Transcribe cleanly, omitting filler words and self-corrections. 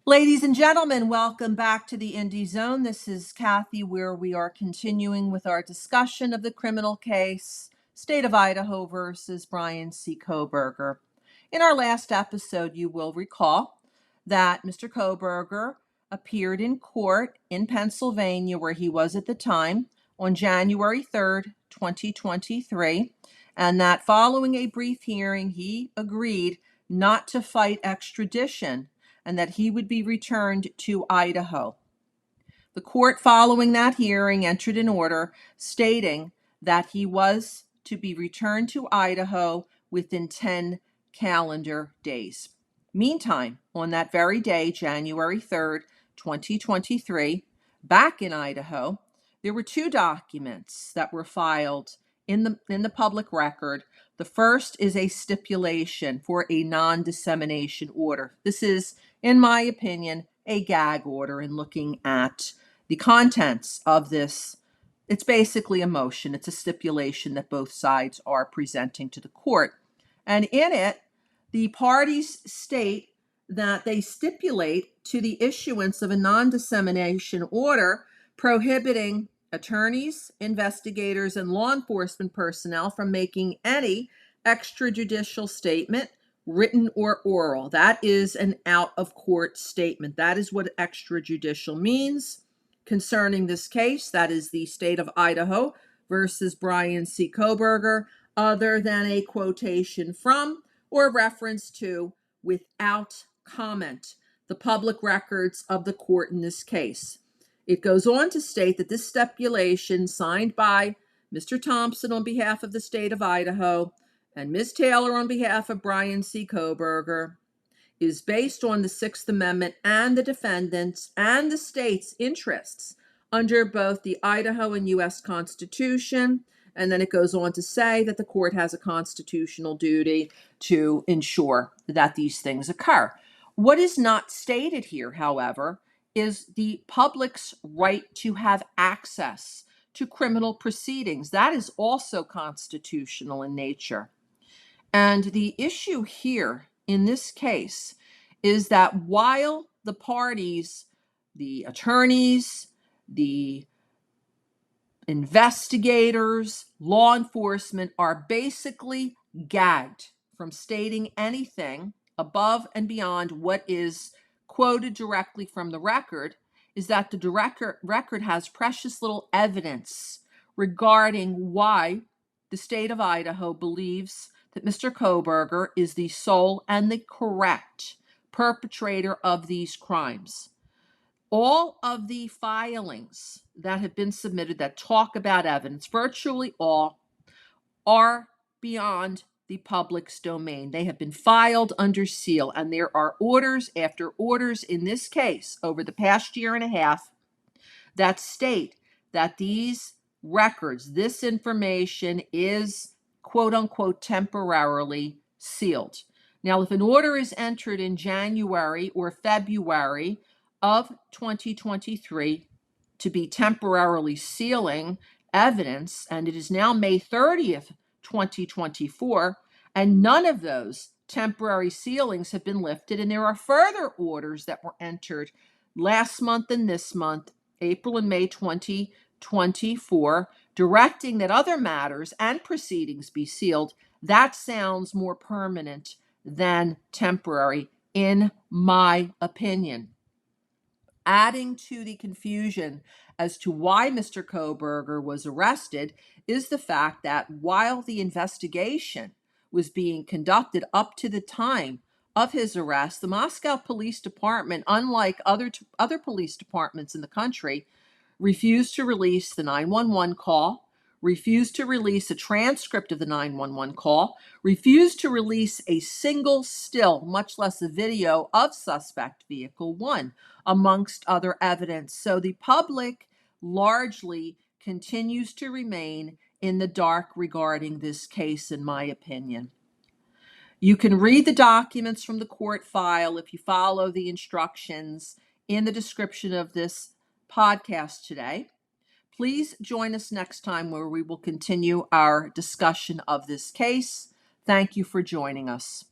Ladies and gentlemen, welcome back to the Indie Zone. This is Kathy, where we are continuing with our discussion of the criminal case, State of Idaho versus Brian C. Kohberger. In our last episode, you will recall that Mr. Kohberger appeared in court in Pennsylvania, where he was at the time, on January 3rd, 2023, and that following a brief hearing, he agreed not to fight extradition and that he would be returned to Idaho. The court, following that hearing, entered an order stating that he was to be returned to Idaho within 10 calendar days. Meantime, on that very day, January 3rd, 2023, back in Idaho, there were two documents that were filed in the public record. The first is a stipulation for a non-dissemination order. This is, in my opinion, a gag order. In looking at the contents of this, it's basically a motion. It's a stipulation that both sides are presenting to the court. And in it, the parties state that they stipulate to the issuance of a non-dissemination order prohibiting attorneys, investigators, and law enforcement personnel from making any extrajudicial statement, written or oral. That is an out-of-court statement. That is what extrajudicial means concerning this case. That is the state of Idaho versus Brian C. Kohberger, other than a quotation from or reference to, without comment, the public records of the court in this case. It goes on to state that this stipulation, signed by Mr. Thompson on behalf of the state of Idaho and Ms. Taylor on behalf of Brian C. Kohberger, is based on the Sixth Amendment and the defendants and the state's interests under both the Idaho and U.S. Constitution. And then it goes on to say that the court has a constitutional duty to ensure that these things occur. What is not stated here, however, is the public's right to have access to criminal proceedings. That is also constitutional in nature. And the issue here in this case is that while the parties, the attorneys, the investigators, law enforcement, are basically gagged from stating anything above and beyond what is quoted directly from the record, is that the record has precious little evidence regarding why the state of Idaho believes that Mr. Kohberger is the sole and the correct perpetrator of these crimes. All of the filings that have been submitted that talk about evidence, virtually all, are beyond the public's domain. They have been filed under seal, and there are orders after orders in this case over the past year and a half that state that these records, this information is quote unquote temporarily sealed. Now, if an order is entered in January or February of 2023 to be temporarily sealing evidence, and it is now May 30th, 2024, and none of those temporary sealings have been lifted, and there are further orders that were entered last month and this month, April and May 2024, directing that other matters and proceedings be sealed. That sounds more permanent than temporary, in my opinion. Adding to the confusion as to why Mr. Kohberger was arrested is the fact that while the investigation was being conducted up to the time of his arrest, the Moscow Police Department, unlike other police departments in the country, refused to release the 911 call, refused to release a transcript of the 911 call, refused to release a single still, much less a video, of suspect vehicle 1, amongst other evidence. So the public largely continues to remain in the dark regarding this case, in my opinion. You can read the documents from the court file if you follow the instructions in the description of this podcast today. Please join us next time where we will continue our discussion of this case. Thank you for joining us.